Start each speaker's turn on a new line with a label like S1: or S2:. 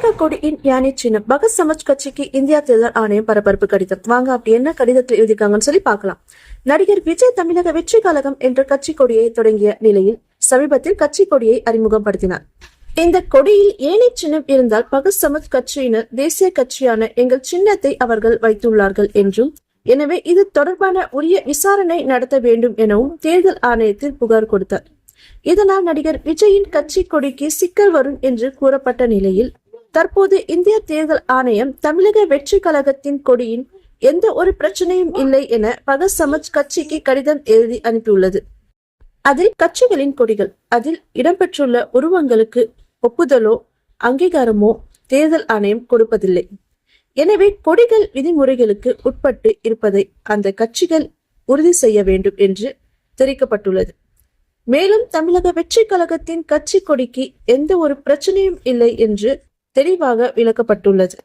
S1: தமிழக கொடியின் யானை சின்னம் பகத் சமாஜ் கட்சிக்கு இந்தியா தேர்தல் ஆணையம் பரபரப்பு கடிதம். வாங்க அப்படி என்ன கடிதத்தில் எழுதிருக்காங்கன்னு சொல்லி பார்க்கலாம். நடிகர் விஜய் தமிழக வெற்றி கழகம் என்ற கட்சி கொடியை தொடங்கிய நிலையில் சமீபத்தில் கட்சி கொடியை அறிமுகப்படுத்தினார். இந்த கொடியில் ஏனை சின்னம் இருந்தால் பகத் சமாஜ் கட்சியினர் தேசிய கட்சியான எங்கள் சின்னத்தை அவர்கள் வைத்துள்ளார்கள் என்றும், எனவே இது தொடர்பான உரிய விசாரணை நடத்த வேண்டும் எனவும் தேர்தல் ஆணையத்தில் புகார் கொடுத்தார். இதனால் நடிகர் விஜயின் கட்சி கொடிக்கு சிக்கல் வரும் என்று கூறப்பட்ட நிலையில் தற்போது இந்திய தேர்தல் ஆணையம் தமிழக வெற்றி கழகத்தின் கொடியின் எந்த ஒரு பிரச்சனையும் இல்லை என பகத் சமாஜ் கட்சிக்கு கடிதம் எழுதி அனுப்பியுள்ளது. அதில் கட்சிகளின் கொடிகள் அதில் இடம்பெற்றுள்ள உருவங்களுக்கு ஒப்புதலோ அங்கீகாரமோ தேர்தல் ஆணையம் கொடுப்பதில்லை. எனவே கொடிகள் விதிமுறைகளுக்கு உட்பட்டு இருப்பதை அந்த கட்சிகள் உறுதி செய்ய வேண்டும் என்று தெரிவிக்கப்பட்டுள்ளது. மேலும் தமிழக வெற்றி கழகத்தின் கட்சி கொடிக்கு எந்த ஒரு பிரச்சனையும் இல்லை என்று தெளிவாக விளக்கப்பட்டுள்ளது.